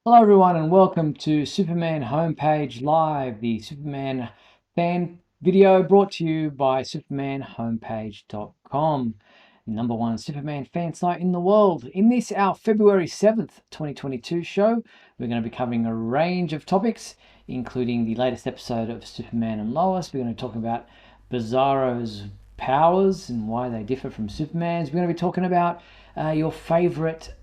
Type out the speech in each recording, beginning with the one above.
Hello, everyone, and welcome to Superman Homepage Live, the Superman fan video brought to you by SupermanHomepage.com, the #1 Superman fan site in the world. In this, our February 7th, 2022 show, we're going to be covering a range of topics, including the latest episode of Superman and Lois. We're going to be talking about Bizarro's powers and why they differ from Superman's. We're going to be talking about your favorite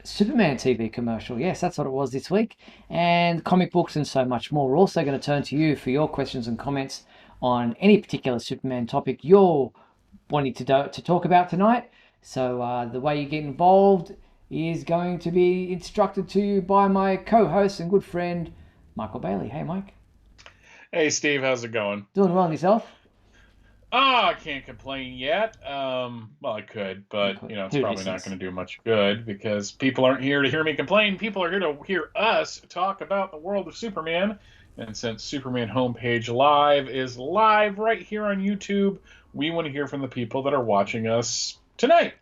Superman TV commercial. Yes, that's what it was this week. And comic books and so much more. We're also going to turn to you for your questions and comments on any particular Superman topic you're wanting to talk about tonight. So the way you get involved is going to be instructed to you by my co-host and good friend, Michael Bailey. Hey, Mike. Hey Steve, how's it going? Doing well, and yourself? I can't complain yet. Well, I could, but it's Who probably not listens? going to do much good because people aren't here to hear me complain. People are here to hear us talk about the world of Superman. And since Superman Homepage Live is live right here on YouTube, we want to hear from the people that are watching us tonight.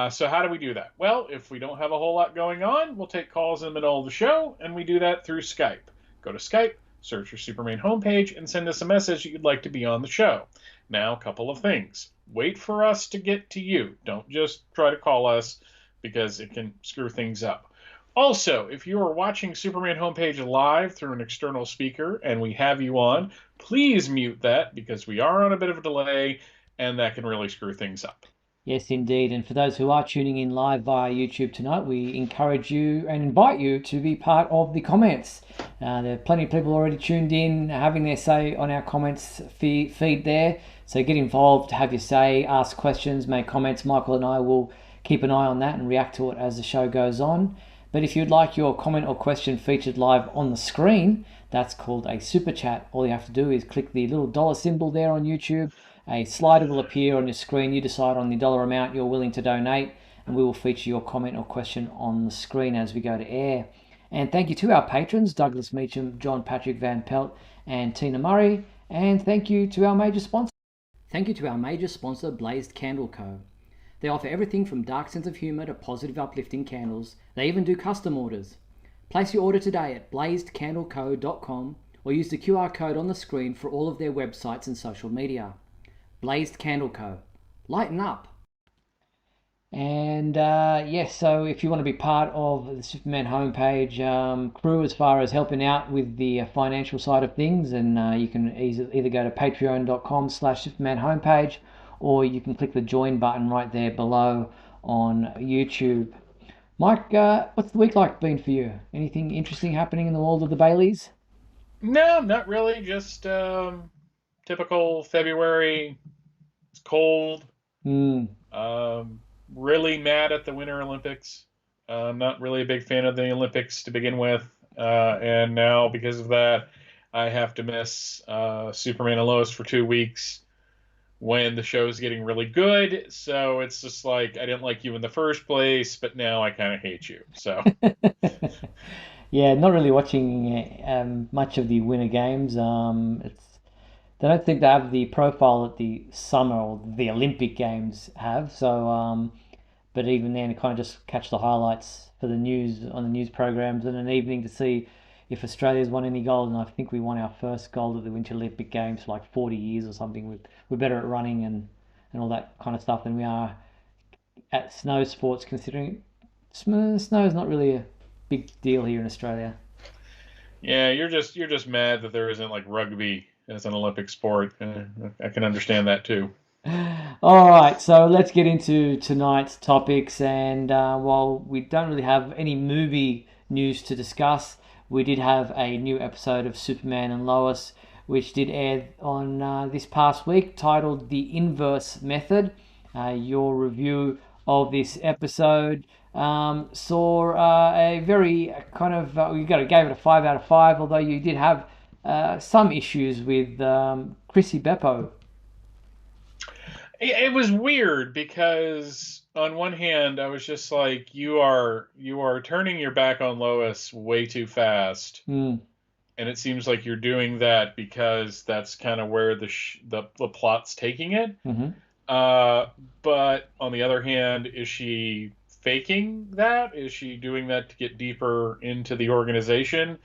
So how do we do that? Well, if we don't have a whole lot going on, we'll take calls in the middle of the show, and we do that through Skype. Go to Skype, search for Superman Homepage, and send us a message that you'd like to be on the show. Now, a couple of things. Wait for us to get to you. Don't just try to call us because it can screw things up. Also, if you are watching Superman Homepage live through an external speaker and we have you on, please mute that because we are on a bit of a delay and that can really screw things up. Yes, indeed. And for those who are tuning in live via YouTube tonight, we encourage you and invite you to be part of the comments. There are plenty of people already tuned in, having their say on our comments feed there. So get involved, have your say, ask questions, make comments. Michael and I will keep an eye on that and react to it as the show goes on. But if you'd like your comment or question featured live on the screen, that's called a super chat. All you have to do is click the little dollar symbol there on YouTube. A slider will appear on your screen. You decide on the dollar amount you're willing to donate, and we will feature your comment or question on the screen as we go to air. And thank you to our patrons, Douglas Meacham, John Patrick Van Pelt, and Tina Murray. And thank you to our major sponsor. Thank you to our major sponsor, Blazed Candle Co. They offer everything from dark sense of humour to positive uplifting candles. They even do custom orders. Place your order today at blazedcandleco.com or use the QR code on the screen for all of their websites and social media. Blazed Candle Co. Lighten up. And yes, so if you want to be part of the Superman homepage crew as far as helping out with the financial side of things, and you can either go to patreon.com/Superman homepage, or you can click the join button right there below on YouTube. Mike, what's the week like been for you? Anything interesting happening in the world of the Baileys? No, not really. Just typical February. It's cold. Hmm. Um, really mad at the Winter Olympics. I'm not really a big fan of the Olympics to begin with. And now, because of that, I have to miss Superman and Lois for 2 weeks when the show is getting really good. So it's just like, I didn't like you in the first place, but now I kind of hate you. So, Yeah, not really watching much of the Winter Games. They don't think they have the profile that the summer or the Olympic Games have. But even then, kind of just catch the highlights for the news on the news programs and an evening to see if Australia's won any gold. And I think we won our first gold at the Winter Olympic Games for like 40 years or something. We're better at running and all that kind of stuff than we are at snow sports, considering snow is not really a big deal here in Australia. yeah, you're just mad that there isn't like rugby as an Olympic sport. I can understand that too. All right, so let's get into tonight's topics. And while we don't really have any movie news to discuss, we did have a new episode of Superman and Lois, which did air on this past week, titled The Inverse Method. Your review of this episode saw a very kind of, gave it a 5 out of 5, although you did have some issues with Chrissy Beppo. It was weird because on one hand I was just like, you are turning your back on Lois way too fast, Mm. and it seems like you're doing that because that's kind of where the plot's taking it. Hmm. Uh, but on the other hand, is she faking that? Is she doing that to get deeper into the organization?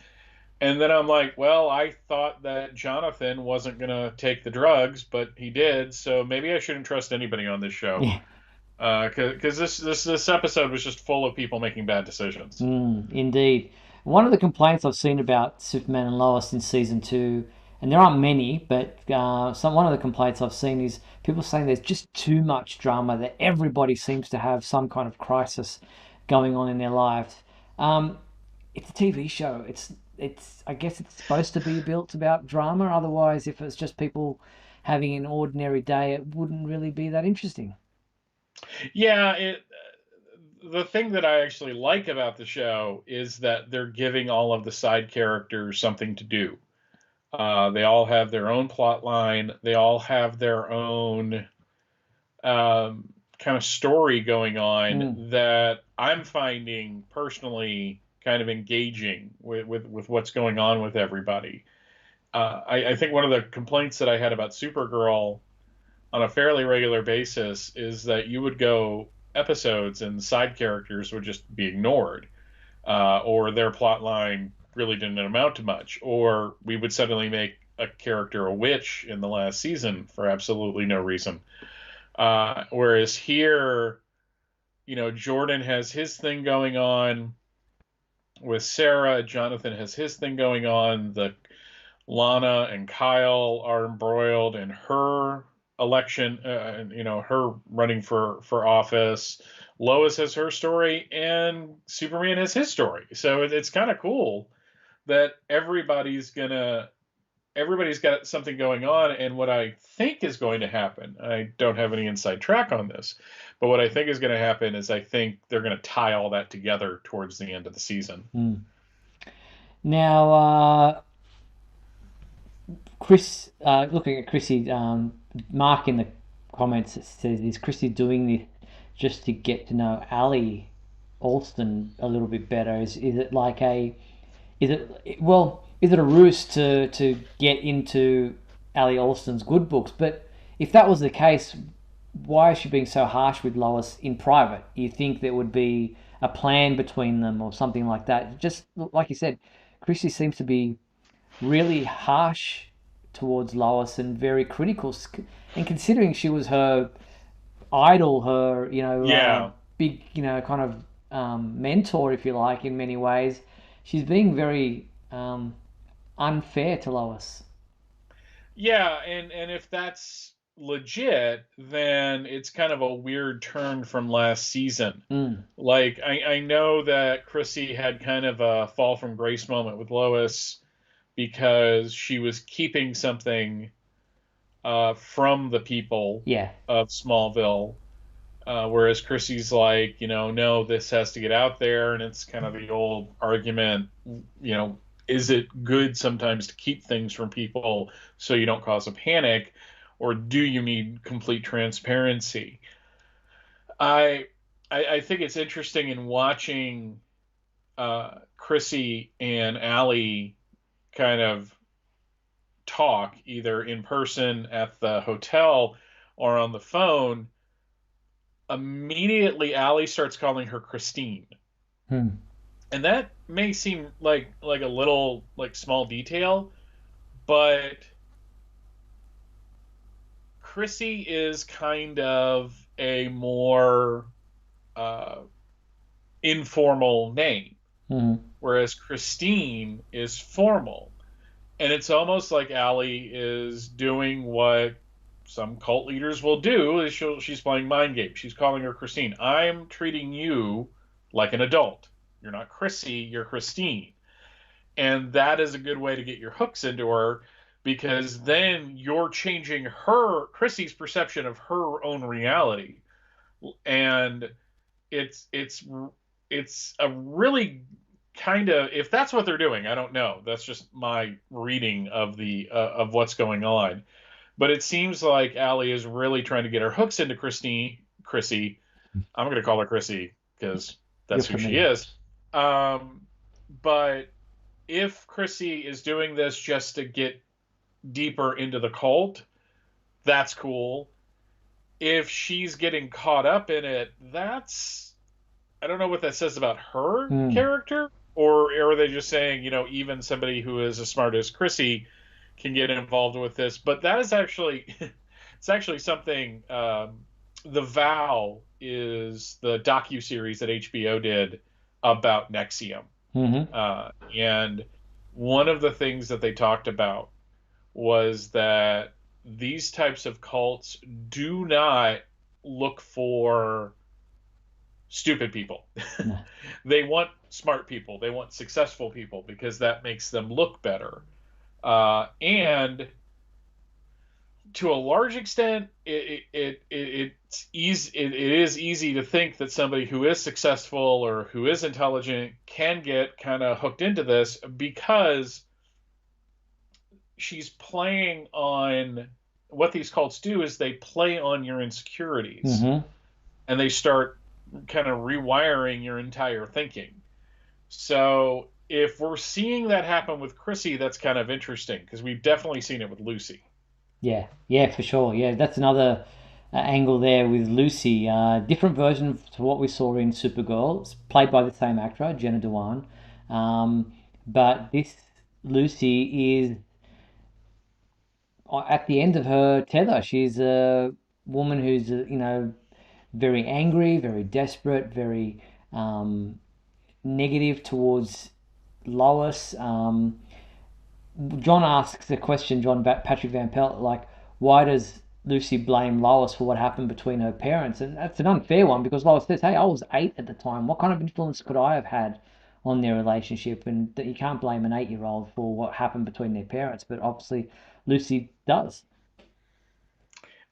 And then I'm like, well, I thought that Jonathan wasn't going to take the drugs, but he did. So maybe I shouldn't trust anybody on this show. Yeah. Because this episode was just full of people making bad decisions. Indeed. One of the complaints I've seen about Superman and Lois in season two, and there aren't many, but one of the complaints I've seen is people saying there's just too much drama, that everybody seems to have some kind of crisis going on in their lives. Um, it's a TV show. It's I guess it's supposed to be built about drama. Otherwise, if it's just people having an ordinary day, it wouldn't really be that interesting. Yeah, the thing that I actually like about the show is that they're giving all of the side characters something to do. They all have their own plot line. They all have their own kind of story going on that I'm finding personally kind of engaging with what's going on with everybody. I think one of the complaints that I had about Supergirl on a fairly regular basis is that you would go episodes and side characters would just be ignored, or their plot line really didn't amount to much, or we would suddenly make a character a witch in the last season for absolutely no reason. Whereas here, Jordan has his thing going on with Sarah. Jonathan has his thing going on. The Lana and Kyle are embroiled in her election, her running for office. Lois has her story, and Superman has his story. So it's kind of cool that everybody's got something going on. And what I think is going to happen, I don't have any inside track on this, but what I think is going to happen is I think they're going to tie all that together towards the end of the season. Now, Chris, looking at Chrissy, Mark in the comments says, "Is Chrissy doing this just to get to know Ali Alston a little bit better? Is it like is it a ruse to get into Ali Alston's good books? But if that was the case, why is she being so harsh with Lois in private? You think there would be a plan between them or something like that? Just like you said, Chrissy seems to be really harsh towards Lois and very critical. And considering she was her idol, her Yeah. big kind of mentor, if you like, in many ways, she's being very unfair to Lois. Yeah, and if that's legit, then it's kind of a weird turn from last season. Like I know that Chrissy had kind of a fall from grace moment with Lois because she was keeping something from the people Yeah. of Smallville. Whereas Chrissy's like, no, this has to get out there, and it's kind of the old argument, is it good sometimes to keep things from people so you don't cause a panic, or do you need complete transparency? I think it's interesting in watching Chrissy and Allie kind of talk either in person at the hotel or on the phone. Immediately Allie starts calling her Christine. And that may seem like a little like small detail, but Chrissy is kind of a more informal name, whereas Christine is formal. And it's almost like Allie is doing what some cult leaders will do, is she's playing mind games. She's calling her Christine. I'm treating you like an adult. You're not Chrissy, you're Christine. And that is a good way to get your hooks into her, because then you're changing Chrissy's perception of her own reality. And it's a really kind of, if that's what they're doing, I don't know. That's just my reading of the of what's going on. But it seems like Allie is really trying to get her hooks into Chrissy. I'm going to call her Chrissy because that's who she is. But if Chrissy is doing this just to get deeper into the cult, that's cool. If she's getting caught up in it, that's I don't know what that says about her Hmm. character, or are they just saying, even somebody who is as smart as Chrissy can get involved with this? But that is actually, it's actually something. The Vow is the docu-series that HBO did about Nexium, Hmm. and one of the things that they talked about was that these types of cults do not look for stupid people. No. They want smart people. They want successful people because that makes them look better. And to a large extent, it is easy to think that somebody who is successful or who is intelligent can get kind of hooked into this because she's playing on what these cults do is they play on your insecurities Hmm. and they start kind of rewiring your entire thinking. So if we're seeing that happen with Chrissy, that's kind of interesting because we've definitely seen it with Lucy. Yeah, yeah, for sure. Yeah, that's another angle there with Lucy. Different version to what we saw in Supergirl. It's played by the same actor, Jenna Dewan. But this Lucy is at the end of her tether. She's a woman who's, very angry, very desperate, very negative towards Lois. John asks a question, Patrick Van Pelt, like, why does Lucy blame Lois for what happened between her parents? And that's an unfair one because Lois says, hey, I was 8 at the time. What kind of influence could I have had on their relationship? And that you can't blame an 8-year-old for what happened between their parents, but obviously Lucy does.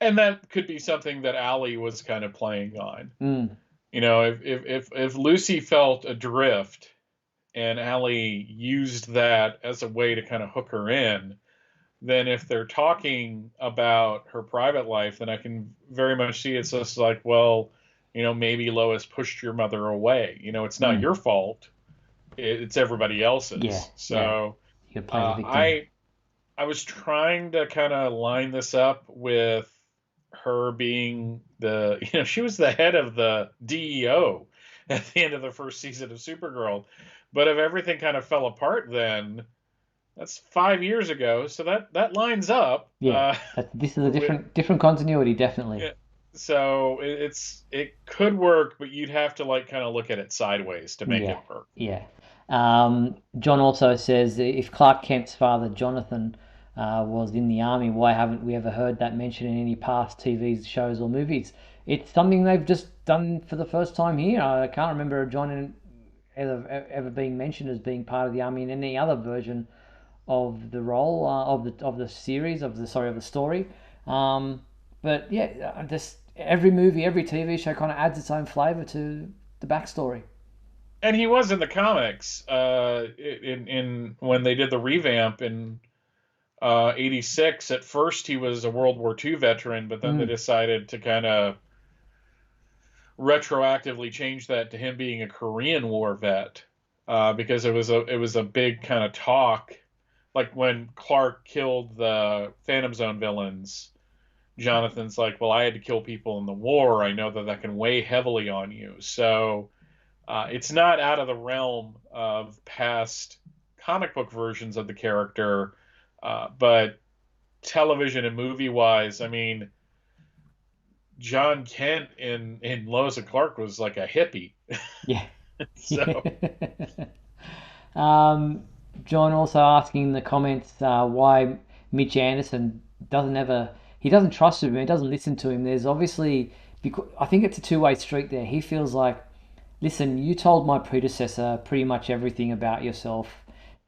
And that could be something that Allie was kind of playing on. Mm, If Lucy felt adrift and Allie used that as a way to kind of hook her in, then if they're talking about her private life, then I can very much see it's just like, well, maybe Lois pushed your mother away. It's not mm. your fault. It's everybody Yeah, else's. yeah. So You could play the uh, victim. I I was trying to kind of line this up with her being she was the head of the DEO at the end of the first season of Supergirl. But if everything kind of fell apart then, that's 5 years ago. So that lines up Yeah, this is a with, different continuity, definitely. yeah. So it could work, but you'd have to like kind of look at it sideways to make Yeah, it work. yeah. John also says if Clark Kent's father, Jonathan, was in the army, why haven't we ever heard that mentioned in any past TV shows or movies? It's something they've just done for the first time here. I can't remember ever being mentioned as being part of the army in any other version of the role of the series of the story. Um, but yeah, just every movie, every TV show kind of adds its own flavor to the backstory. And he was in the comics in when they did the revamp in '86. At first, he was a World War II veteran, but then they Mm. decided to kind of retroactively change that to him being a Korean War vet because it was a big kind of talk. Like when Clark killed the Phantom Zone villains, Jonathan's like, "Well, I had to kill people in the war. I know that can weigh heavily on you." So it's not out of the realm of past comic book versions of the character, but television and movie wise, I mean, John Kent in Lois and Clark was like a hippie. Yeah. So um, John also asking in the comments why Mitch Anderson he doesn't trust him, he doesn't listen to him. There's obviously because I think it's a two-way street there. He feels like, listen, you told my predecessor pretty much everything about yourself,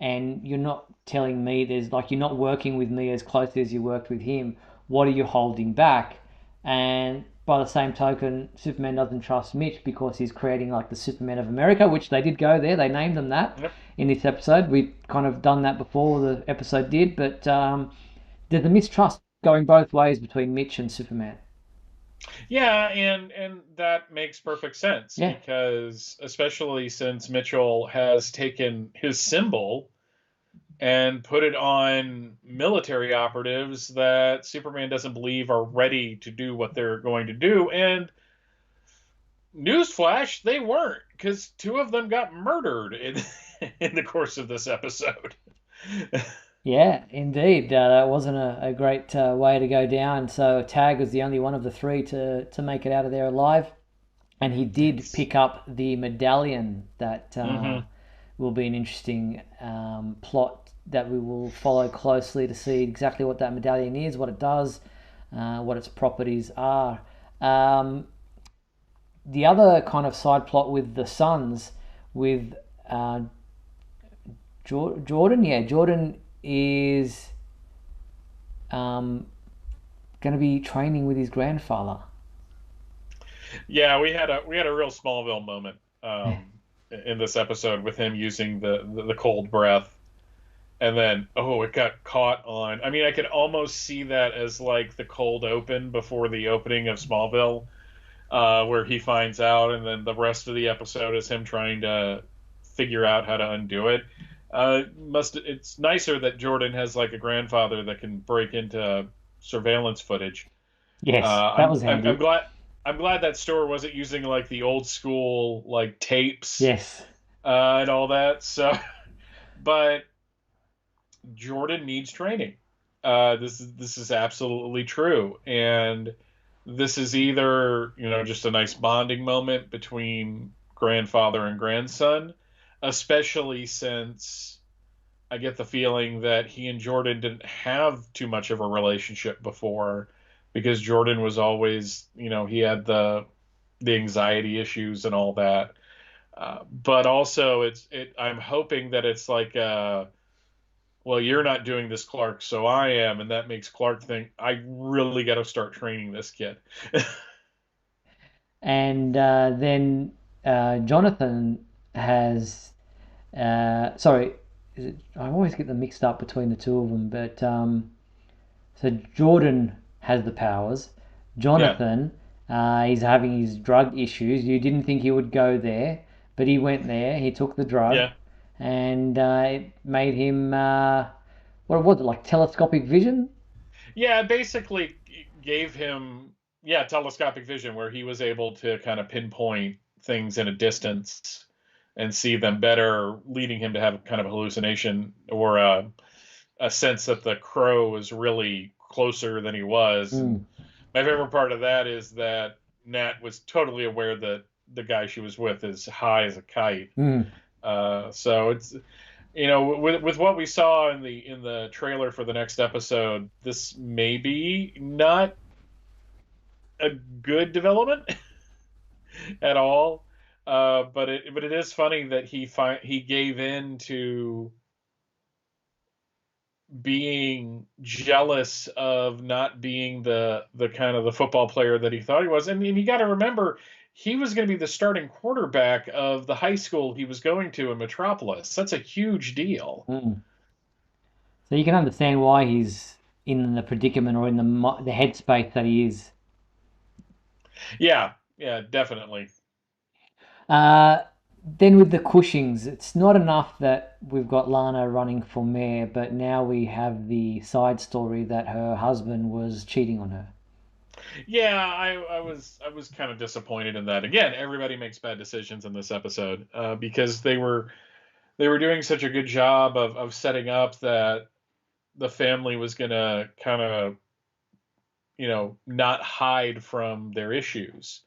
and you're not telling me you're not working with me as closely as you worked with him. What are you holding back? And by the same token, Superman doesn't trust Mitch because he's creating like the Superman of America, which they did go there. They named them that yep. in this episode. We've kind of done that before the episode did, but there's a mistrust going both ways between Mitch and Superman. Yeah, and that makes perfect sense Yeah. because especially since Mitchell has taken his symbol and put it on military operatives that Superman doesn't believe are ready to do what they're going to do. And newsflash, they weren't, because two of them got murdered in in the course of this episode. Yeah, indeed. That wasn't a great way to go down. So Tag was the only one of the three to make it out of there alive. And he did pick up the medallion that Hmm. will be an interesting plot that we will follow closely to see exactly what that medallion is, what it does, what its properties are. Um, the other kind of side plot with the Suns, with uh, Jordan, yeah, Jordan is um, going to be training with his grandfather. Yeah, we had a real Smallville moment in this episode with him using the cold breath, and then it got caught on. I mean, I could almost see that as like the cold open before the opening of Smallville, where he finds out, and then the rest of the episode is him trying to figure out how to undo it. It's nicer that Jordan has like a grandfather that can break into surveillance footage. Yes, that I'm, was I'm I'm handy. glad I'm glad that store wasn't using like the old school like tapes Yes. and all that. So, but Jordan needs training. This is absolutely true, and this is either just a nice bonding moment between grandfather and grandson, especially since I get the feeling that he and Jordan didn't have too much of a relationship before, because Jordan was always, he had the anxiety issues and all that. But also, I'm hoping that it's like, well, you're not doing this, Clark, so I am, and that makes Clark think I really got to start training this kid. And then Jonathan has, sorry, I always get them mixed up between the two of them, but so Jordan has the powers. Yeah, Jonathan, he's having his drug issues. You didn't think he would go there, but he went there. He took the drug, yeah, and it made him, what was it, like telescopic vision? yeah. Basically, gave him telescopic vision, where he was able to kind of pinpoint things in a distance and see them better, leading him to have kind of a hallucination or a sense that the crow was really closer than he was. And Mm, my favorite part of that is that Nat was totally aware that the guy she was with is high as a kite. mm. So it's with what we saw in the trailer for the next episode, this may be not a good development at all. But it is funny that he gave in to being jealous of not being the kind of the football player that he thought he was. And you got to remember, he was going to be the starting quarterback of the high school he was going to in Metropolis. That's a huge deal. Mm. So you can understand why he's in the predicament or in the headspace that he is. Yeah, yeah, definitely. Uh, then with the Cushings, it's not enough that we've got Lana running for mayor, but now we have the side story that her husband was cheating on her. Yeah, I was kind of disappointed in that. Again, everybody makes bad decisions in this episode, because they were doing such a good job of setting up that the family was gonna kind of not hide from their issues.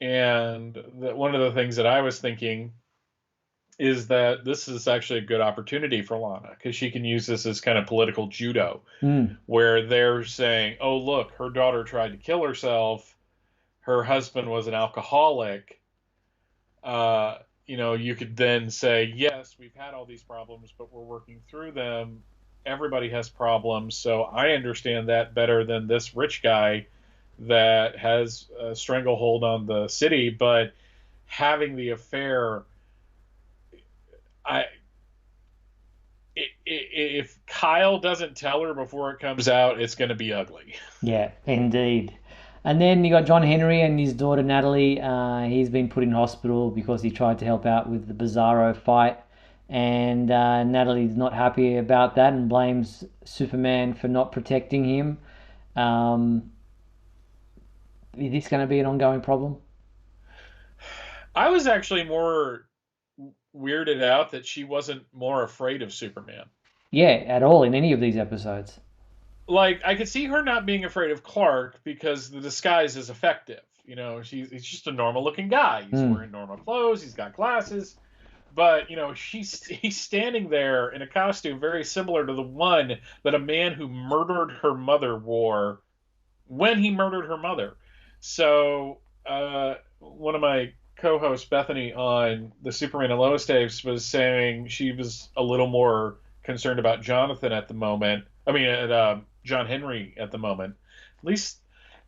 And one of the things that I was thinking is that this is actually a good opportunity for Lana, because she can use this as kind of political judo, Mm, where they're saying, "Oh, look, her daughter tried to kill herself. Her husband was an alcoholic." You could then say, "Yes, we've had all these problems, but we're working through them. Everybody has problems, so I understand that better than this rich guy that has a stranglehold on the city." But having the affair, I if Kyle doesn't tell her before it comes out, it's going to be ugly. yeah, indeed. And then you got John Henry and his daughter Natalie. He's been put in hospital because he tried to help out with the Bizarro fight. And Natalie's not happy about that and blames Superman for not protecting him. Um, is this going to be an ongoing problem? I was actually more weirded out that she wasn't more afraid of Superman. Yeah, at all in any of these episodes. Like, I could see her not being afraid of Clark because the disguise is effective. He's just a normal looking guy. He's Mm. wearing normal clothes. He's got glasses. But he's standing there in a costume very similar to the one that a man who murdered her mother wore when he murdered her mother. So one of my co-hosts, Bethany, on the Superman and Lois tapes, was saying she was a little more concerned about Jonathan at the moment. I mean, John Henry at the moment. At least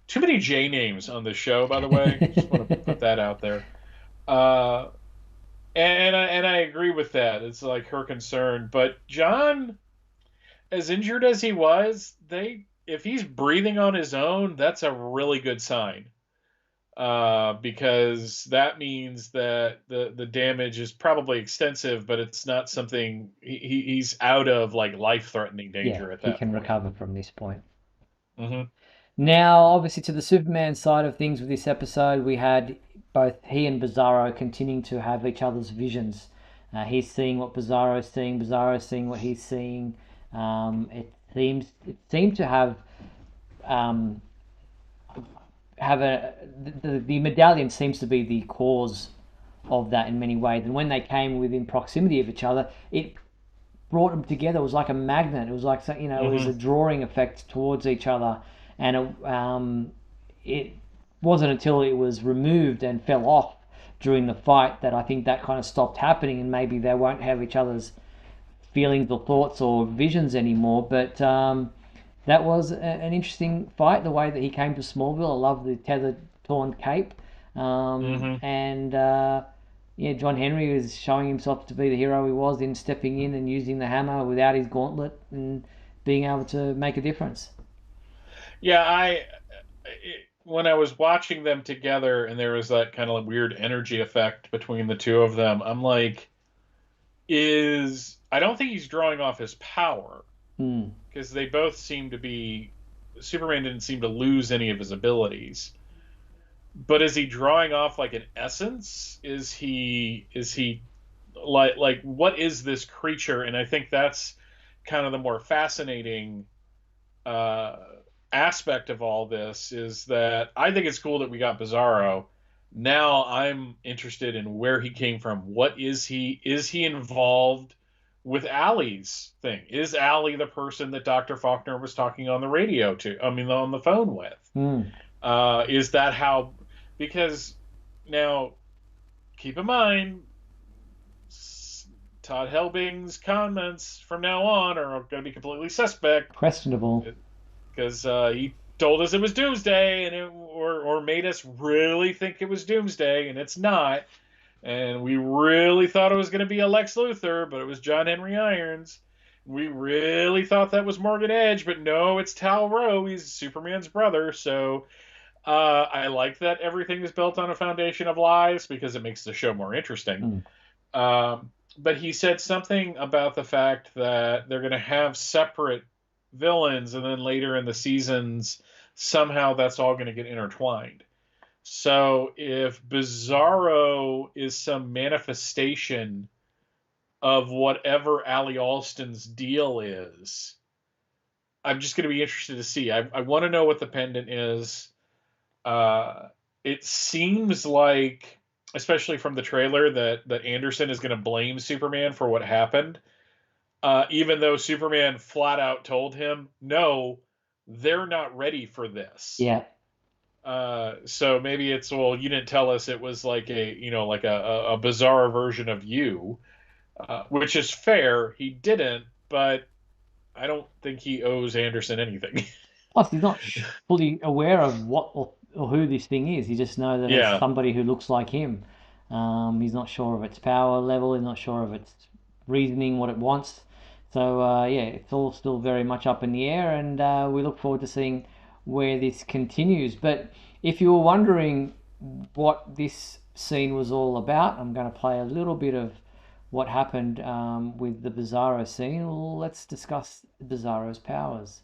too many J names on this show, by the way. Just want to put that out there. Uh, and I agree with that. It's like her concern. But John, as injured as he was, if he's breathing on his own, that's a really good sign. Because that means that the damage is probably extensive, but it's not something he's out of like life-threatening danger at he that can point. recover from this point. Mm-hmm. Now, obviously, to the Superman side of things with this episode, we had both he and Bizarro continuing to have each other's visions. He's seeing what Bizarro's seeing, Bizarro's seeing what he's seeing. It seemed to um, have the medallion seems to be the cause of that in many ways. And when they came within proximity of each other, it brought them together. It was like a magnet. It was like, it was a drawing effect towards each other. And it wasn't until it was removed and fell off during the fight that I think that kind of stopped happening, and maybe they won't have each other's feelings or thoughts or visions anymore. But that was an interesting fight, the way that he came to Smallville. I love the tethered torn cape. And yeah, John Henry is showing himself to be the hero he was in stepping in and using the hammer without his gauntlet and being able to make a difference. Yeah, when I was watching them together and there was that kind of weird energy effect between the two of them, I'm like, I don't think he's drawing off his power, because they both seem to be. Superman didn't seem to lose any of his abilities, but is he drawing off like an essence? Is he like what is this creature? And I think that's kind of the more fascinating aspect of all this, is that I think it's cool that we got Bizarro. Now I'm interested in where he came from. What is he? Is he involved with Allie's thing? Is Allie the person that Dr. Faulkner was talking on the radio to? I mean, on the phone with? Is that how? Because now, keep in mind, Todd Helbing's comments from now on are going to be completely suspect. Questionable. Because he told us it was Doomsday, and or made us really think it was Doomsday, and it's not. And we really thought it was going to be a Lex Luthor, but it was John Henry Irons. We really thought that was Morgan Edge, but no, it's Tal-Rho. He's Superman's brother. So I like that everything is built on a foundation of lies, because it makes the show more interesting. But he said something about the fact that they're going to have separate villains, and then later in the seasons somehow that's all going to get intertwined. So if Bizarro is some manifestation of whatever Ali Alston's deal is, I'm just going to be interested to see. I want to know what the pendant is. It seems like, especially from the trailer, that Anderson is going to blame Superman for what happened. Even though Superman flat out told him, no, they're not ready for this. Yeah. So maybe it's, well, you didn't tell us it was like a bizarre version of you, which is fair. He didn't, but I don't think he owes Anderson anything. Plus, he's not fully aware of what or who this thing is. He just knows that it's somebody who looks like him. He's not sure of its power level. He's not sure of its reasoning, what it wants. So yeah, it's all still very much up in the air, and we look forward to seeing where this continues. But if you were wondering what this scene was all about, I'm going to play a little bit of what happened with the Bizarro scene. Well, let's discuss Bizarro's powers.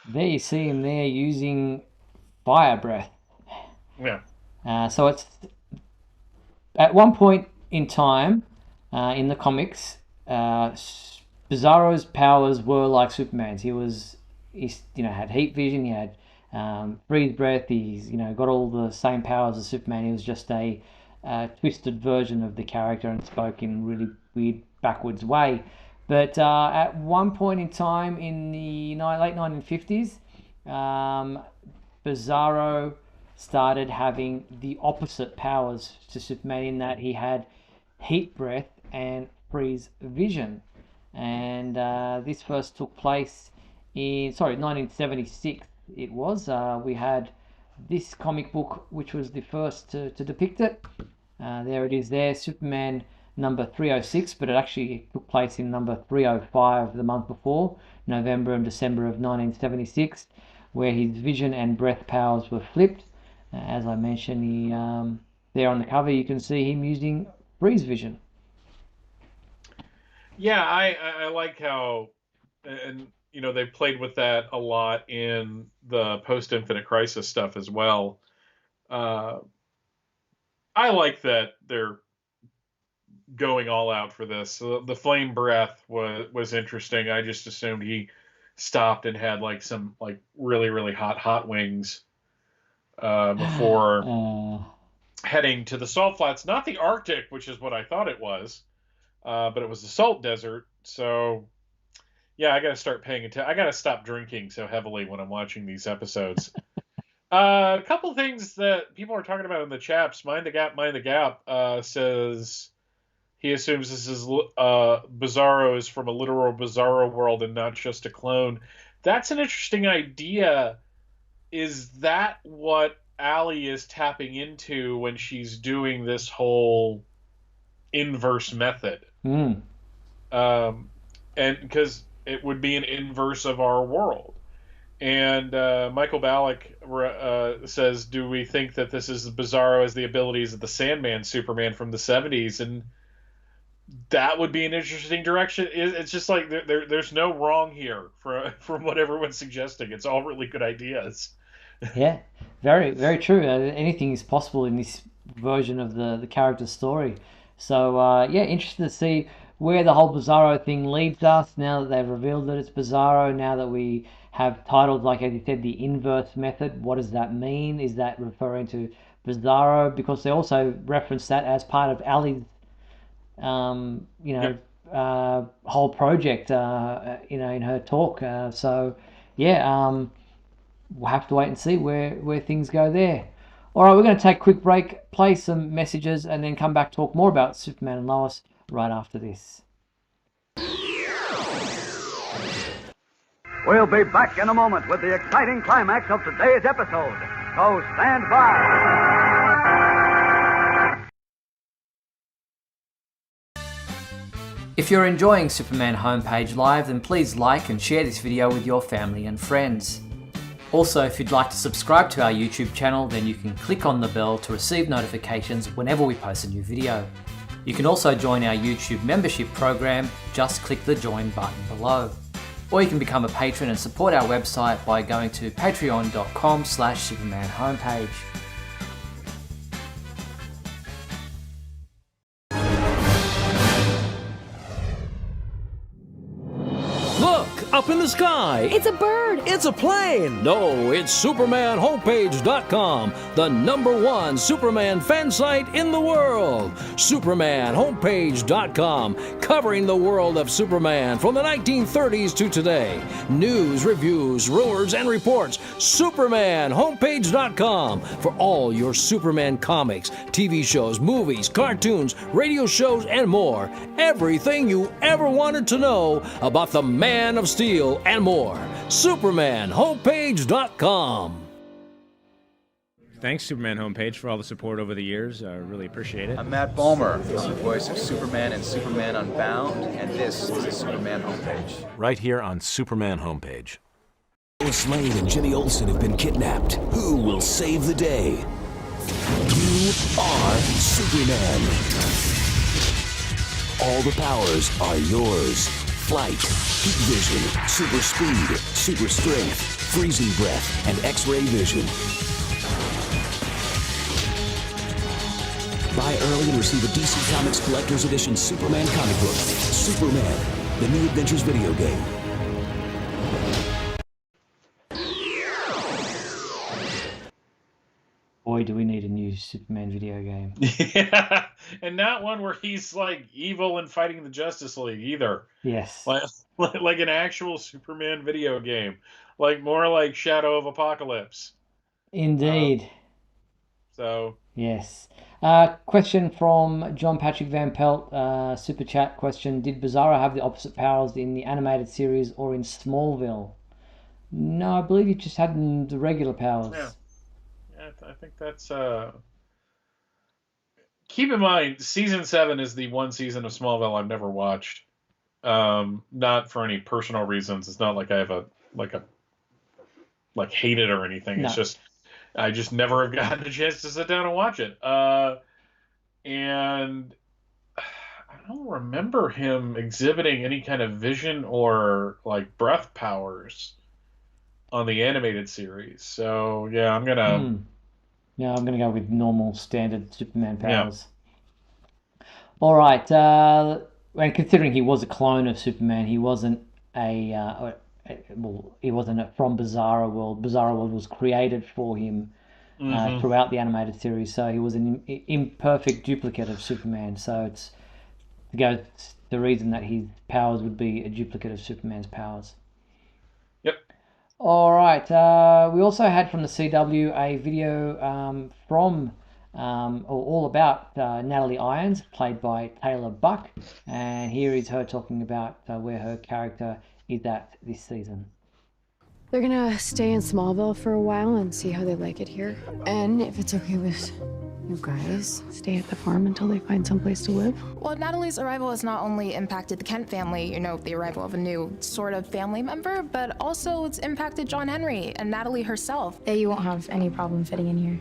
there you see him there using fire breath. Yeah. So it's at one point in time in the comics, Bizarro's powers were like Superman's. He had heat vision. He had freeze breath. He's got all the same powers as Superman. He was just a twisted version of the character and spoke in a really weird backwards way. But at one point in time in the late 1950s, Bizarro started having the opposite powers to Superman in that he had heat breath and freeze vision. And this first took place in 1976. It was. We had this comic book, which was the first to depict it. There it is there, Superman number 306, but it actually took place in number 305 the month before, November and December of 1976, where his vision and breath powers were flipped. As I mentioned, there on the cover you can see him using freeze vision. Yeah, I like how, and they've played with that a lot in the post-Infinite Crisis stuff as well. I like that they're going all out for this. The flame breath was interesting. I just assumed he stopped and had like some like really really hot wings before heading to the salt flats, not the Arctic, which is what I thought it was, but it was the salt desert. So yeah, I got to start paying attention. I got to stop drinking so heavily when I'm watching these episodes. A couple things that people are talking about in the chats. Mind the Gap says he assumes this is Bizarro is from a literal Bizarro world and not just a clone. That's an interesting idea. Is that what Allie is tapping into when she's doing this whole inverse method? Mm. And because it would be an inverse of our world. And Michael Ballack says, do we think that this is Bizarro as the abilities of the Sandman Superman from the 70s? And that would be an interesting direction. It's just like there's no wrong here from what everyone's suggesting. It's all really good ideas. Yeah, very, very true. Anything is possible in this version of the character's story. So, yeah, interested to see where the whole Bizarro thing leads us now that they've revealed that it's Bizarro, now that we have titles like, as you said, the inverse method. What does that mean? Is that referring to Bizarro? Because they also reference that as part of Allie's whole project, in her talk. So, yeah, we'll have to wait and see where things go there. All right, we're going to take a quick break, play some messages, and then come back talk more about Superman and Lois right after this. We'll be back in a moment with the exciting climax of today's episode. So stand by. If you're enjoying Superman Homepage Live, then please like and share this video with your family and friends. Also, if you'd like to subscribe to our YouTube channel, then you can click on the bell to receive notifications whenever we post a new video. You can also join our YouTube membership program, just click the join button below. Or you can become a patron and support our website by going to patreon.com/Superman Homepage. Up in the sky. It's a bird. It's a plane. No, it's SupermanHomepage.com, the #1 Superman fan site in the world. SupermanHomepage.com, covering the world of Superman from the 1930s to today. News, reviews, rumors, and reports. SupermanHomepage.com for all your Superman comics, TV shows, movies, cartoons, radio shows, and more. Everything you ever wanted to know about the Man of Steel and more. SupermanHomepage.com. Thanks, Superman Homepage, for all the support over the years. I really appreciate it. I'm Matt Bomer. I'm the voice of Superman and Superman Unbound, and this is the Superman Homepage. Right here on Superman Homepage. Lois Lane and Jimmy Olsen have been kidnapped. Who will save the day? You are Superman. All the powers are yours. flight, heat vision, super speed, super strength, freezing breath, and X-ray vision. Buy early and receive a DC Comics Collector's Edition Superman comic book. Superman, the New Adventures video game. Boy, do we need a new Superman video game. Yeah, and not one where he's like evil and fighting the Justice League either. Yes. Like an actual Superman video game, like more like Shadow of Apocalypse. Indeed. So yes. Question from John Patrick Van Pelt, super chat question. Did Bizarro have the opposite powers in the animated series or in Smallville? No, I believe he just had the regular powers. yeah, I think that's. Keep in mind, season 7 is the one season of Smallville I've never watched. Not for any personal reasons. It's not like I have hate it or anything. No. It's just I just never have gotten a chance to sit down and watch it. And I don't remember him exhibiting any kind of vision or like breath powers on the animated series. So yeah, I'm gonna. Yeah, I'm gonna go with normal standard Superman powers. Yeah. All right. And considering he was a clone of Superman, he wasn't he wasn't from Bizarro World. Bizarro World was created for him throughout the animated series, so he was an imperfect duplicate of Superman. So it's the reason that his powers would be a duplicate of Superman's powers. Yep. All right. We also had from the CW a video from all about Natalie Irons, played by Taylor Buck, and here is her talking about where her character is at this season. They're gonna stay in Smallville for a while and see how they like it here. And if it's okay with you guys, stay at the farm until they find someplace to live. Well, Natalie's arrival has not only impacted the Kent family, the arrival of a new sort of family member, but also it's impacted John Henry and Natalie herself. You won't have any problem fitting in here.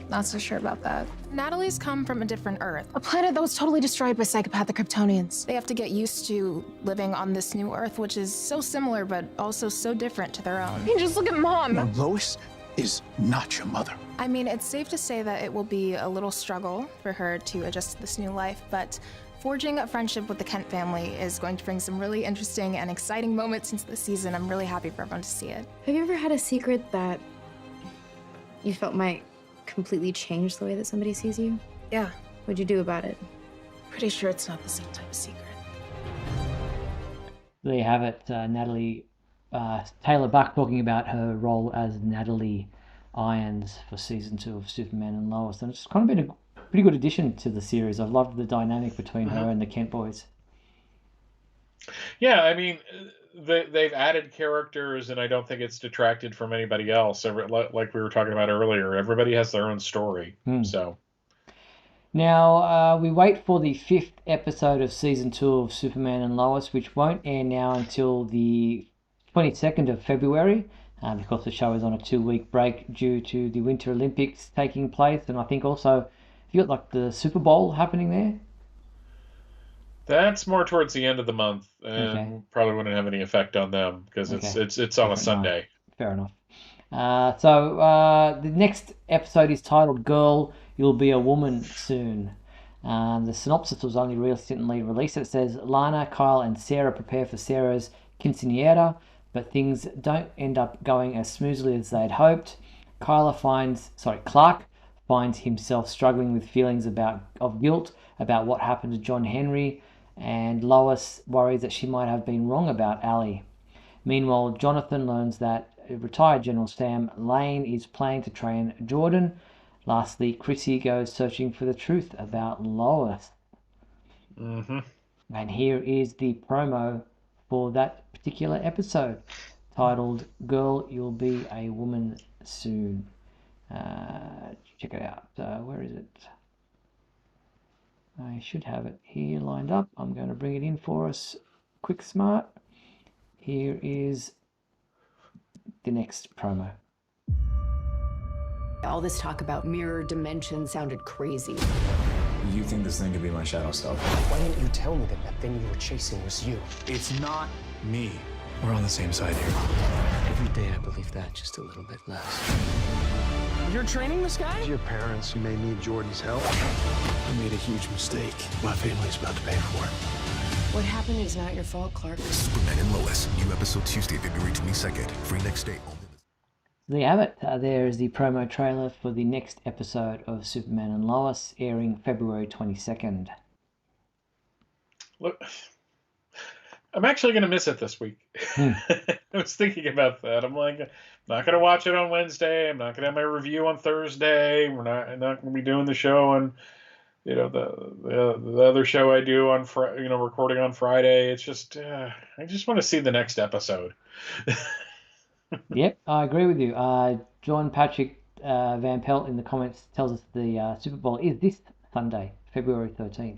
Not so sure about that. Natalie's come from a different Earth. A planet that was totally destroyed by psychopathic Kryptonians. They have to get used to living on this new Earth, which is so similar, but also so different to their own. Hey, just look at Mom. No, Lois is not your mother. I mean, it's safe to say that it will be a little struggle for her to adjust to this new life, but forging a friendship with the Kent family is going to bring some really interesting and exciting moments into the season. I'm really happy for everyone to see it. Have you ever had a secret that you felt might completely change the way that somebody sees you? Yeah. What'd you do about it? Pretty sure it's not the same type of secret. There you have it, Natalie, Taylor Buck talking about her role as Natalie Irons for season 2 of Superman and Lois, and it's kind of been a pretty good addition to the series. I've loved the dynamic between her and the Kent boys. Yeah, I mean, they've added characters, and I don't think it's detracted from anybody else. Like we were talking about earlier, everybody has their own story. So now we wait for the 5th episode of season 2 of Superman and Lois, which won't air now until the 22nd of February, because the show is on a 2-week break due to the Winter Olympics taking place, and I think also you got like the Super Bowl happening there. that's more towards the end of the month, and probably wouldn't have any effect on them because it's on a Sunday. Fair enough. So the next episode is titled "Girl, You'll Be a Woman Soon." The synopsis was only recently released. It says Lana, Kyle, and Sarah prepare for Sarah's quinceañera, but things don't end up going as smoothly as they'd hoped. Clark finds himself struggling with feelings of guilt about what happened to John Henry, and Lois worries that she might have been wrong about Allie. Meanwhile, Jonathan learns that retired General Sam Lane is planning to train Jordan. Lastly, Chrissy goes searching for the truth about Lois. And here is the promo for that particular episode, titled "Girl, You'll Be a Woman Soon." Check it out. Where is it? I should have it here lined up. I'm going to bring it in for us quick smart. Here is the next promo. All this talk about mirror dimension sounded crazy. You think this thing could be my shadow stuff? Why didn't you tell me that that thing you were chasing was you? It's not me. We're on the same side here. Every day I believe that just a little bit less. You're training this guy? Your parents may need Jordan's help. I made a huge mistake. My family's about to pay for it. What happened is not your fault, Clark. Superman and Lois. New episode Tuesday, February 22nd. Free next day. There you have it. There is the promo trailer for the next episode of Superman and Lois, airing February 22nd. Look, I'm actually going to miss it this week. I was thinking about that. I'm like, I'm not going to watch it on Wednesday. I'm not going to have my review on Thursday. I'm not going to be doing the show on, the other show I do on recording on Friday. It's just, I just want to see the next episode. Yep, I agree with you. John Patrick Van Pelt in the comments tells us the Super Bowl is this Sunday, February 13th.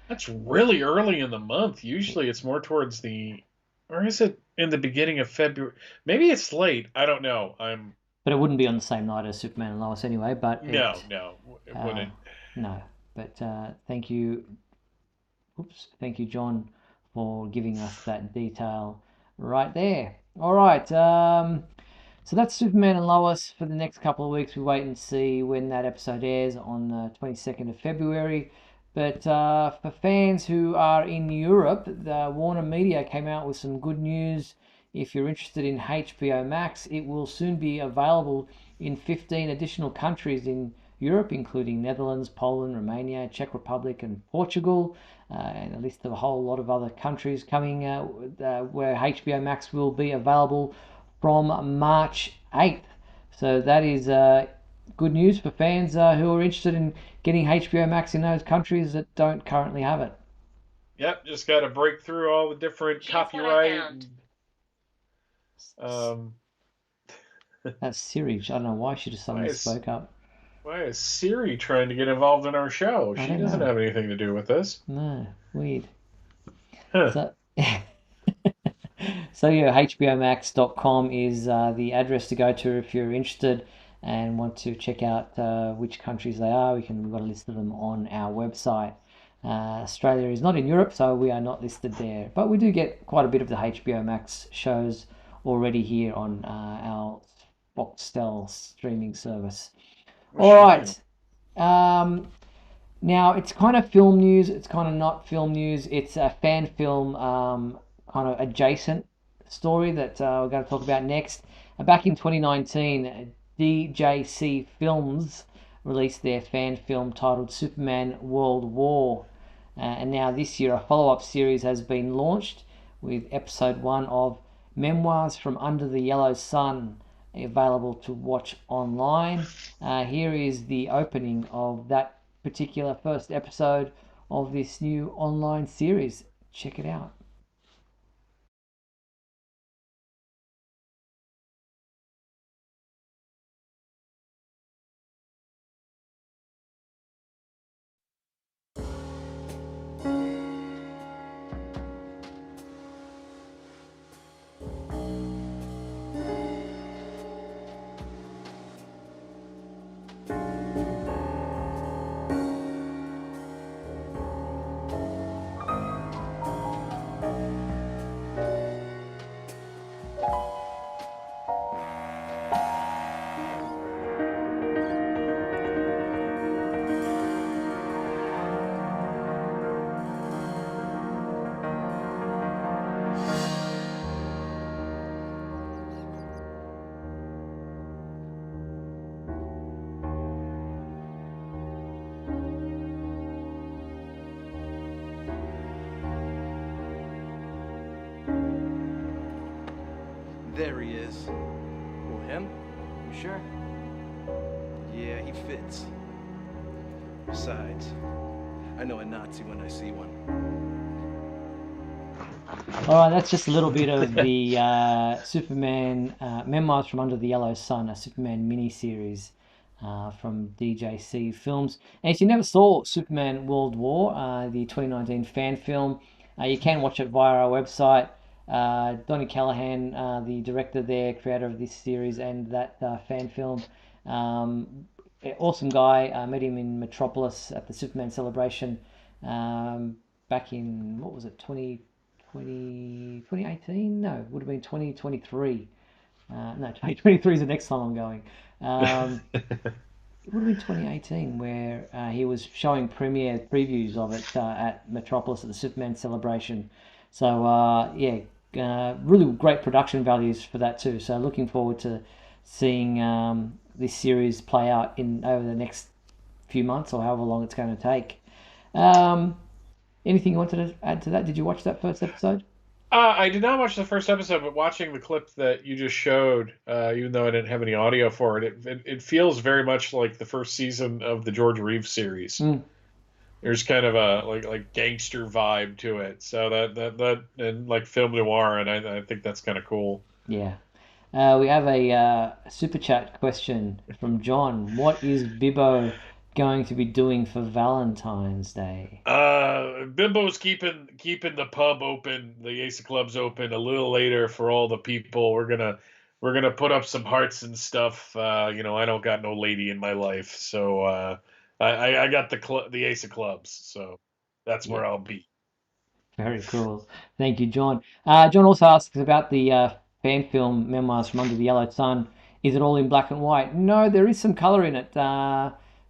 That's really early in the month. Usually it's more towards or is it in the beginning of February? Maybe it's late. I don't know. But it wouldn't be on the same night as Superman and Lois anyway. But no, it wouldn't. No, but thank you. Thank you, John, for giving us that detail right there. All right, so that's Superman and Lois for the next couple of weeks. We wait and see when that episode airs on the 22nd of February. But for fans who are in Europe, the Warner Media came out with some good news. If you're interested in HBO Max, it will soon be available in 15 additional countries in Europe, including Netherlands, Poland, Romania, Czech Republic, and Portugal. And a list of a whole lot of other countries coming where HBO Max will be available from March 8th. So that is good news for fans who are interested in getting HBO Max in those countries that don't currently have it. Yep, just got to break through all the different copyright. That's Siri. I don't know why she just suddenly spoke up. Why is Siri trying to get involved in our show? She doesn't have anything to do with this. No, weird. Huh. So yeah, HBOMax.com is the address to go to if you're interested and want to check out which countries they are. We've got a list of them on our website. Australia is not in Europe, so we are not listed there. But we do get quite a bit of the HBO Max shows already here on our Foxtel streaming service. All right. Now, it's kind of film news. It's kind of not film news. It's a fan film kind of adjacent story that we're going to talk about next. Back in 2019, DJC Films released their fan film titled Superman World War. And now this year, a follow-up series has been launched with episode 1 of Memoirs from Under the Yellow Sun, available to watch online. Here is the opening of that particular first episode of this new online series. Check it out. There he is. Who, him? You sure? Yeah, he fits. Besides, I know a Nazi when I see one. All right, that's just a little bit of the Superman Memoirs from Under the Yellow Sun, a Superman mini-series from DJC Films. And if you never saw Superman World War, the 2019 fan film, you can watch it via our website. Donnie Callahan, the director there, creator of this series and that fan film, awesome guy. I met him in Metropolis at the Superman celebration back in, what was it, 2018? No, it would have been 2023. No, 2023 is the next time I'm going. It would have been 2018 where he was showing premiere previews of it at Metropolis at the Superman celebration. So, really great production values for that too. So looking forward to seeing this series play out over the next few months or however long it's going to take. Anything you wanted to add to that? Did you watch that first episode? I did not watch the first episode, but watching the clip that you just showed, even though I didn't have any audio for it, it feels very much like the first season of the George Reeves series. There's kind of a like gangster vibe to it, so that and like film noir, and I think that's kind of cool. Yeah. We have a super chat question from John. What is Bibbo going to be doing for Valentine's Day? Bimbo's keeping the pub open, the Ace of Clubs open a little later for all the people. We're gonna put up some hearts and stuff. I don't got no lady in my life, so I got the Ace of Clubs, so that's where I'll be. Very cool. Thank you, John. John also asks about the fan film Memoirs from Under the Yellow Sun. Is it all in black and white? No, there is some color in it.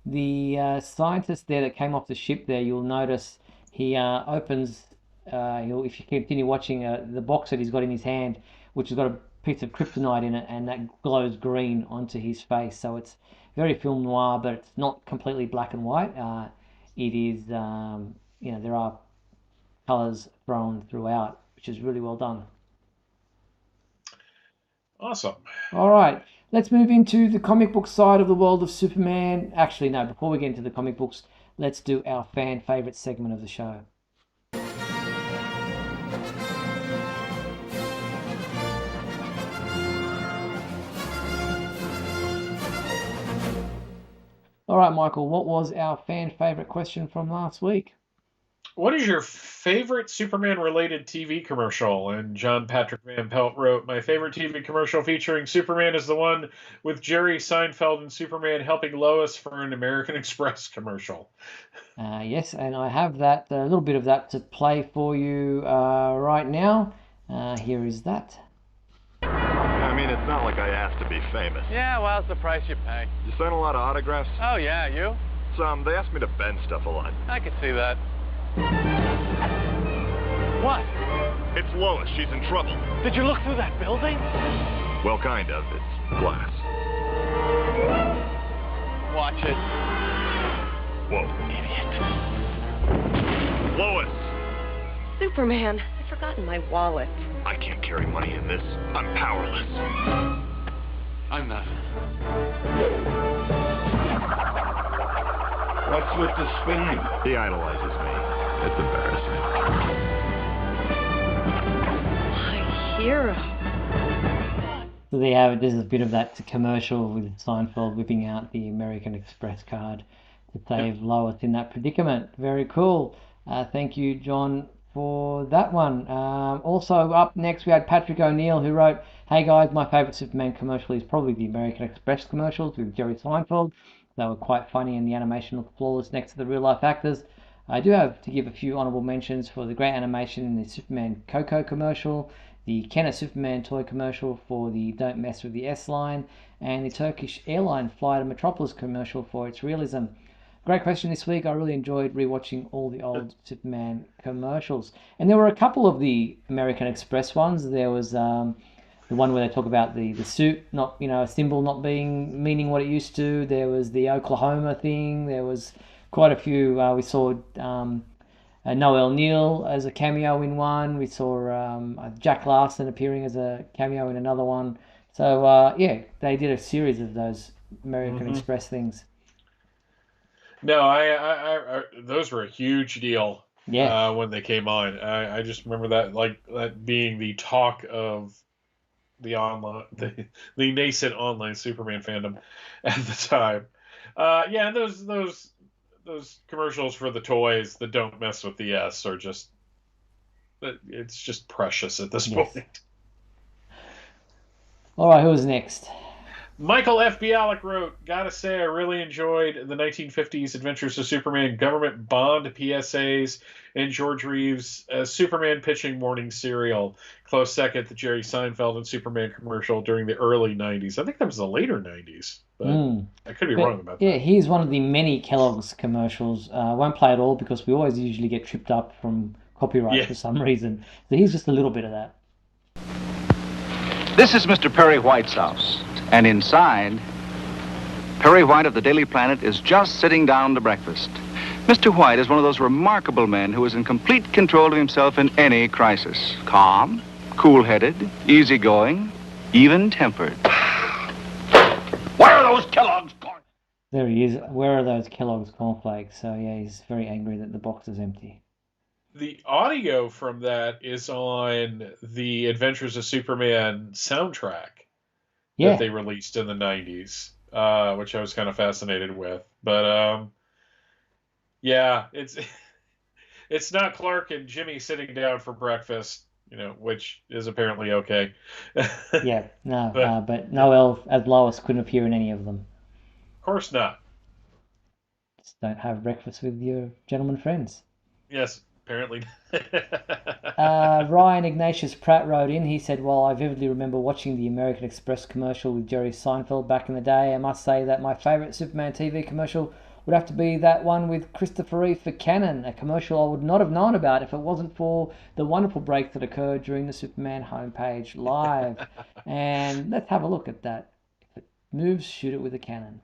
The scientist there that came off the ship there, you'll notice he opens, if you continue watching, the box that he's got in his hand, which has got a piece of kryptonite in it, and that glows green onto his face. So it's very film noir, but it's not completely black and white. It is, there are colors thrown throughout, which is really well done. Awesome. All right. Let's move into the comic book side of the world of Superman. Actually, no, before we get into the comic books, let's do our fan favorite segment of the show. All right, Michael, what was our fan favorite question from last week? What is your favorite Superman-related TV commercial? And John Patrick Van Pelt wrote, my favorite TV commercial featuring Superman is the one with Jerry Seinfeld and Superman helping Lois for an American Express commercial. Yes, and I have that, a little bit of that to play for you right now. Here is that. I mean, it's not like I asked to be famous. Yeah, well, it's the price you pay. You sign a lot of autographs? Oh, yeah, you? Some. They asked me to bend stuff a lot. I could see that. What? It's Lois. She's in trouble. Did you look through that building? Well, kind of. It's glass. Watch it. Whoa. Idiot. Lois! Superman, I've forgotten my wallet. I can't carry money in this. I'm powerless. I'm not. What's with the spinning? He idolizes me. It's embarrassing. My hero. So there you have it. There's a bit of that commercial with Seinfeld whipping out the American Express card to save Lois in that predicament. Very cool. Thank you, John, for that one. Also up next we had Patrick O'Neill, who wrote, hey guys, my favourite Superman commercial is probably the American Express commercials with Jerry Seinfeld. They were quite funny and the animation looked flawless next to the real life actors. I do have to give a few honourable mentions for the great animation in the Superman Coco commercial, the Kenner Superman toy commercial for the Don't Mess With the S line, and the Turkish airline Fly to Metropolis commercial for its realism. Great question this week. I really enjoyed rewatching all the old Superman commercials. And there were a couple of the American Express ones. There was the one where they talk about the suit, not, a symbol not meaning what it used to. There was the Oklahoma thing. There was quite a few. We saw Noel Neal as a cameo in one. We saw Jack Larson appearing as a cameo in another one. So, they did a series of those American Express things. No, I those were a huge deal. Yeah. When they came on, I just remember that being the talk of the online, the nascent online Superman fandom at the time. Those commercials for the toys that don't mess with the S are just, it's just precious at this point. All right, who's next? Michael F. Bialik wrote, "Gotta say, I really enjoyed the 1950s Adventures of Superman government bond PSAs and George Reeves' Superman pitching morning serial. Close second, the Jerry Seinfeld and Superman commercial during the early 90s. I think that was the later 90s, but I could be wrong about that. Yeah, here's one of the many Kellogg's commercials. I won't play it all because we always usually get tripped up from copyright for some reason. So here's just a little bit of that. This is Mr. Perry White's house. And inside, Perry White of the Daily Planet is just sitting down to breakfast. Mr. White is one of those remarkable men who is in complete control of himself in any crisis. Calm, cool-headed, easygoing, even-tempered. Where are those Kellogg's corn? There he is. Where are those Kellogg's cornflakes? So yeah, he's very angry that the box is empty. The audio from that is on the Adventures of Superman soundtrack that they released in the 90s, which I was kind of fascinated with. But yeah, it's not Clark and Jimmy sitting down for breakfast, which is apparently okay. Yeah, no, but Noel as Lois couldn't appear in any of them. Of course not. Just don't have breakfast with your gentleman friends. Yes, apparently. Ryan Ignatius Pratt wrote in. He said, "Well, I vividly remember watching the American Express commercial with Jerry Seinfeld back in the day. I must say that my favourite Superman TV commercial would have to be that one with Christopher Reeve for Canon, a commercial I would not have known about if it wasn't for the wonderful break that occurred during the Superman homepage live." And let's have a look at that. If it moves, shoot it with a cannon.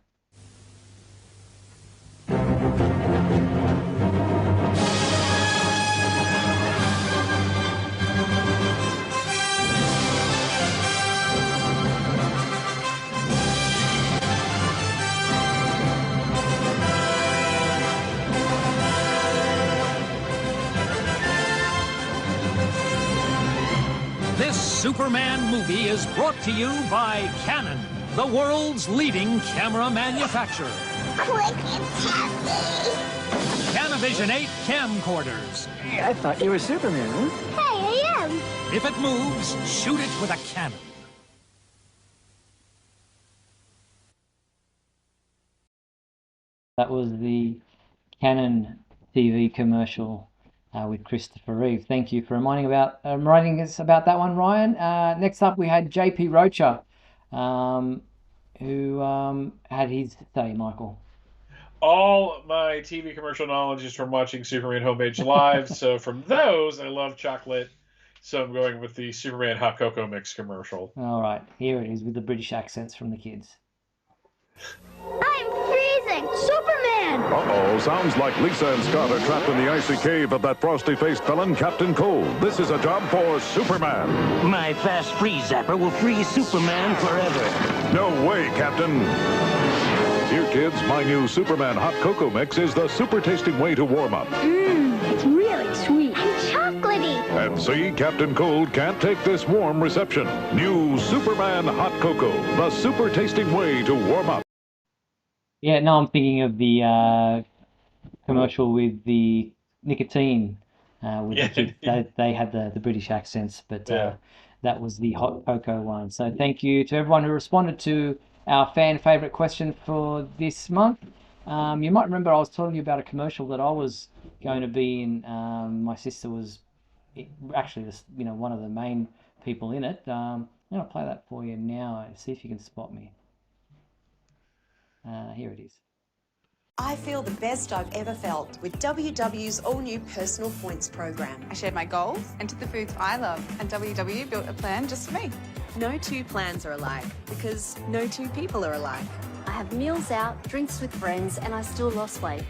This Superman movie is brought to you by Canon, the world's leading camera manufacturer. Quick and happy. Canavision 8 camcorders. I thought you were Superman, huh? Hey, I am. If it moves, shoot it with a cannon. That was the Canon TV commercial with Christopher Reeve. Thank you for reminding us about that one, Ryan. Next up, we had JP Rocha, who had his say, Michael. All my TV commercial knowledge is from watching Superman Homepage Live. So from those, I love chocolate. So I'm going with the Superman hot cocoa mix commercial. All right, here it is with the British accents from the kids. I'm freezing! Superman! Uh-oh, sounds like Lisa and Scott are trapped in the icy cave of that frosty-faced villain, Captain Cold. This is a job for Superman. My fast freeze zapper will freeze Superman forever. No way, Captain. Here, kids, my new Superman hot cocoa mix is the super tasting way to warm up. It's really sweet. And chocolatey. And see, Captain Cold can't take this warm reception. New Superman hot cocoa, the super tasting way to warm up. Yeah, no, I'm thinking of the commercial with the nicotine. With the kids. They had the British accents, but that was the hot cocoa one. So thank you to everyone who responded to our fan favourite question for this month. You might remember I was telling you about a commercial that I was going to be in. My sister was actually one of the main people in it. I'm going to play that for you now and see if you can spot me. Here it is. I feel the best I've ever felt with WW's all-new personal points program. I shared my goals, entered the foods I love, and WW built a plan just for me. No two plans are alike because no two people are alike. I have meals out, drinks with friends, and I still lost weight.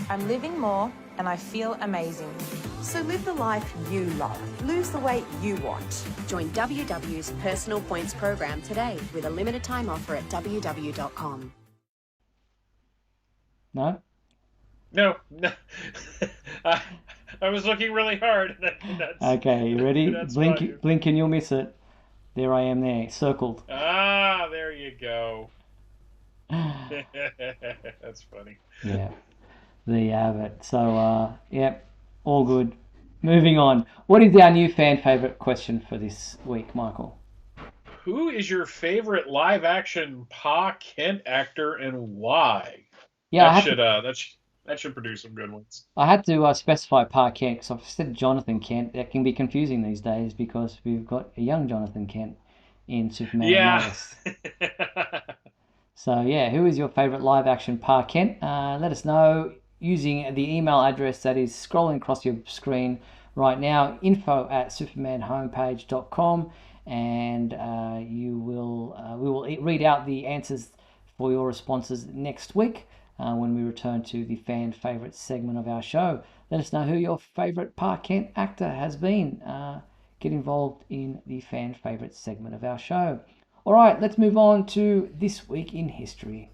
I'm living more and I feel amazing. So live the life you love. Lose the weight you want. Join WW's personal points program today with a limited time offer at www.com. No? No. I was looking really hard. Okay, you ready? Blink and you'll miss it. There I am there, circled. Ah, there you go. That's funny. Yeah, there you have it. So, yep, all good. Moving on. What is our new fan favourite question for this week, Michael? who is your favorite live-action Pa Kent actor and why? Yeah, That should produce some good ones. I had to specify Pa Kent because I've said Jonathan Kent. That can be confusing these days because we've got a young Jonathan Kent in Superman and Yeah. Lois. So yeah, who is your favorite live action Pa Kent? Let us know using the email address that is scrolling across your screen right now, info@supermanhomepage.com, and we will read out the answers for your responses next week when we return to the fan favorite segment of our show. Let us know who your favorite Pa Kent actor has been. Get involved in the fan favorite segment of our show. All right, let's move on to This Week in History.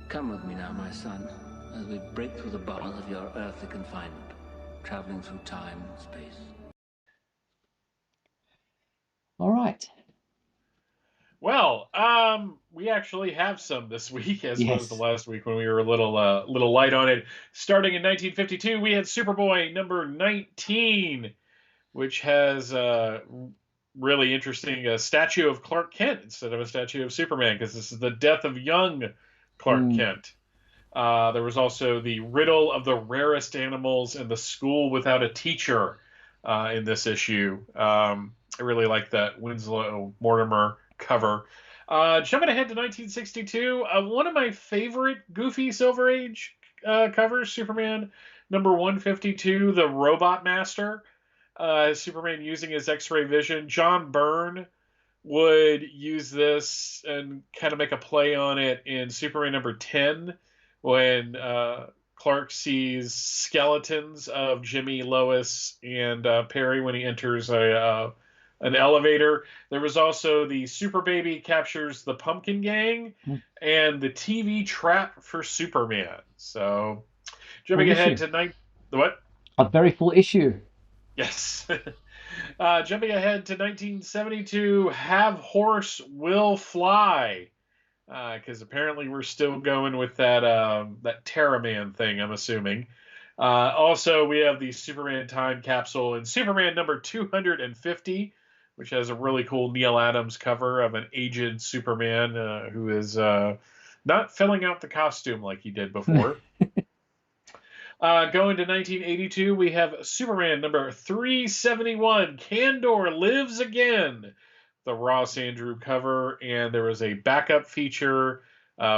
Come with me now, my son, as we break through the bars of your earthly confinement, traveling through time and space. All right. Well, we actually have some this week, as opposed to last week when we were a little light on it. Starting in 1952, we had Superboy number 19, which has really interesting a statue of Clark Kent instead of a statue of Superman, because this is the death of young Clark Kent. There was also the riddle of the rarest animals and the school without a teacher in this issue. I really like that Winslow Mortimer cover. Jumping ahead to 1962, one of my favorite Goofy Silver Age covers, Superman number 152, the Robot Master. Superman using his X-ray vision. John Byrne would use this and kind of make a play on it in Superman number 10 when Clark sees skeletons of Jimmy, Lois, and Perry when he enters an elevator. There was also the Super Baby captures the Pumpkin Gang and the TV Trap for Superman. So jumping ahead to what? A very full issue. Yes. Jumping ahead to 1972, Have Horse Will Fly, because apparently we're still going with that Terraman thing, I'm assuming. Also, we have the Superman time capsule in Superman number 250, which has a really cool Neil Adams cover of an aged Superman who is not filling out the costume like he did before. Going to 1982, we have Superman number 371, Kandor Lives Again, the Ross Andrew cover, and there was a backup feature,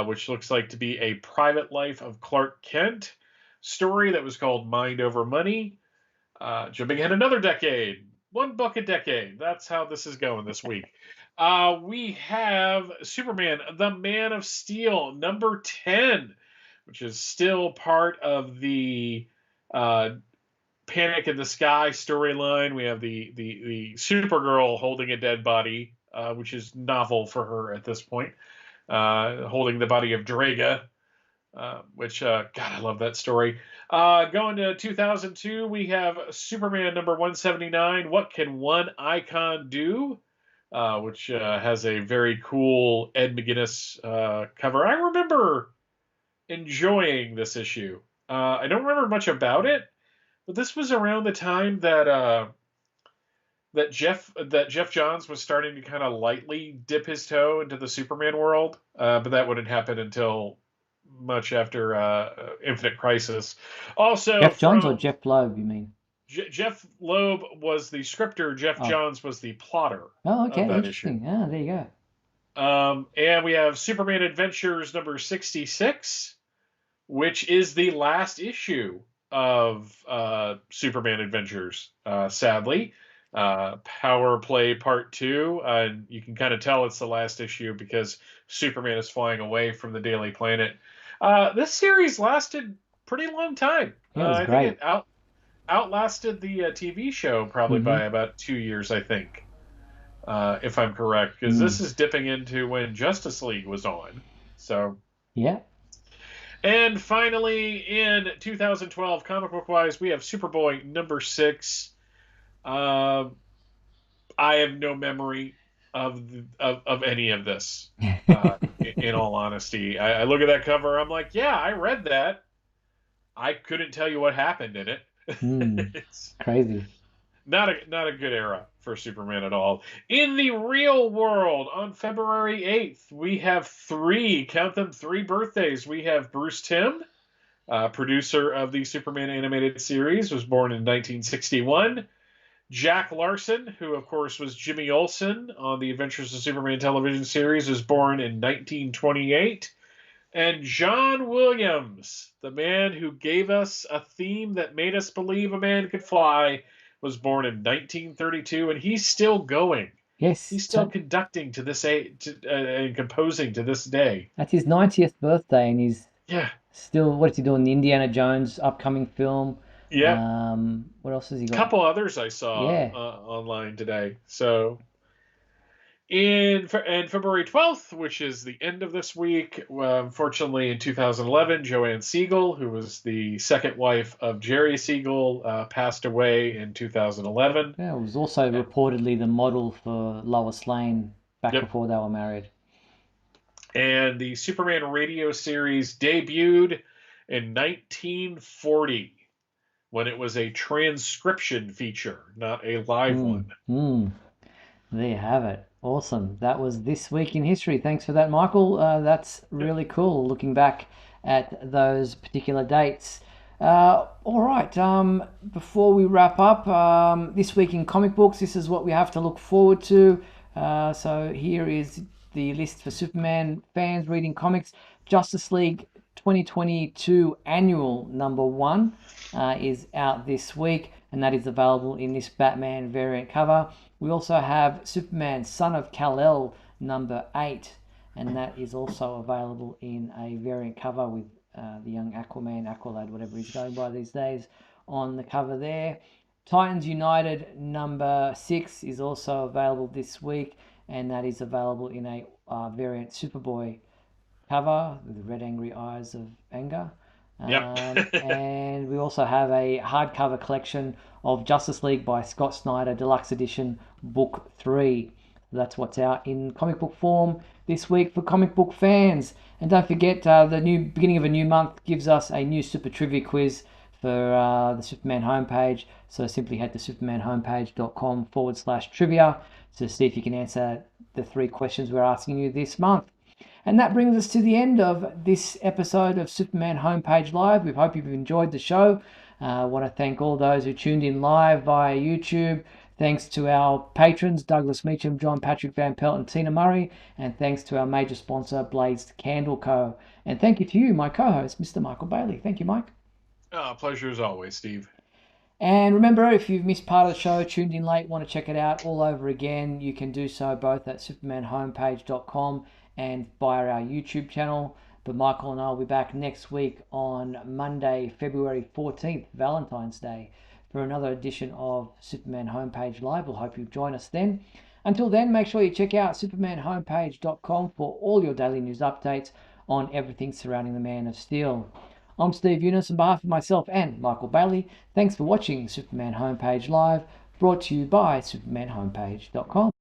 which looks like to be a Private Life of Clark Kent story that was called Mind Over Money. Jumping ahead another decade, one book a decade. That's how this is going this week. We have Superman, the Man of Steel, number 10, which is still part of the Panic in the Sky storyline. We have the Supergirl holding a dead body, which is novel for her at this point, holding the body of Draga, which, God, I love that story. Going to 2002, we have Superman number 179, What Can One Icon Do? Which has a very cool Ed McGuinness cover. I remember enjoying this issue. I don't remember much about it, but this was around the time that Jeff Johns was starting to kind of lightly dip his toe into the Superman world, but that wouldn't happen until much after Infinite Crisis. Also, Jeff Johns or Jeff Loeb, you mean? Jeff Loeb was the scripter. Jeff Johns was the plotter. Oh, okay, of that interesting. issue. Ah, there you go. And we have Superman Adventures number 66, which is the last issue of Superman Adventures, sadly. Power Play Part 2. You can kind of tell it's the last issue because Superman is flying away from the Daily Planet. This series lasted pretty long time. Yeah, it was I great. think it outlasted the TV show probably by about 2 years, I think. If I'm correct, because this is dipping into when Justice League was on. So yeah. And finally, in 2012, comic book wise, we have Superboy number 6. I have no memory of any of this. In all honesty, I look at that cover, I'm like, yeah, I read that. I couldn't tell you what happened in it. It's crazy. Not a good era for Superman at all. In the real world, on February 8th, we have three birthdays. We have Bruce Timm, producer of the Superman animated series, was born in 1961. Jack Larson, who of course was Jimmy Olsen on the Adventures of Superman television series, was born in 1928. And John Williams, the man who gave us a theme that made us believe a man could fly, was born in 1932, and he's still going. Yes. He's still conducting to this and composing to this day. That's his 90th birthday, and he's still, what's he doing? The Indiana Jones upcoming film. Yeah. What else has he got? A couple others I saw online today. So, and February 12th, which is the end of this week, unfortunately in 2011, Joanne Siegel, who was the second wife of Jerry Siegel, passed away in 2011. Yeah, it was also reportedly the model for Lois Lane back before they were married. And the Superman radio series debuted in 1940. When it was a transcription feature, not a live one. There you have it. Awesome. That was This Week in History. Thanks for that, Michael. That's really cool, looking back at those particular dates. All right. Before we wrap up, This Week in Comic Books, this is what we have to look forward to. So here is the list for Superman fans reading comics. Justice League 2022 Annual #1 is out this week, and that is available in this Batman variant cover. We also have Superman Son of Kal-El #8, and that is also available in a variant cover with the young Aquaman, Aqualad, whatever he's going by these days, on the cover there. Titans United #6 is also available this week, and that is available in a variant Superboy cover with the red angry eyes of anger. And we also have a hardcover collection of Justice League by Scott Snyder, Deluxe Edition, Book 3. That's what's out in comic book form this week for comic book fans. And don't forget, the new beginning of a new month gives us a new Super Trivia quiz for the Superman homepage. So simply head to supermanhomepage.com/trivia to see if you can answer the 3 questions we're asking you this month. And that brings us to the end of this episode of Superman Homepage Live. We hope you've enjoyed the show. I want to thank all those who tuned in live via YouTube. Thanks to our patrons, Douglas Meacham, John Patrick Van Pelt, and Tina Murray. And thanks to our major sponsor, Blazed Candle Co. And thank you to you, my co-host, Mr. Michael Bailey. Thank you, Mike. Pleasure as always, Steve. And remember, if you've missed part of the show, tuned in late, want to check it out all over again, you can do so both at supermanhomepage.com and via our YouTube channel. But Michael and I will be back next week on Monday, February 14th, Valentine's Day, for another edition of Superman Homepage Live. We'll hope you join us then. Until then, make sure you check out supermanhomepage.com for all your daily news updates on everything surrounding the Man of Steel. I'm Steve Eunice on behalf of myself and Michael Bailey. Thanks for watching Superman Homepage Live, brought to you by supermanhomepage.com.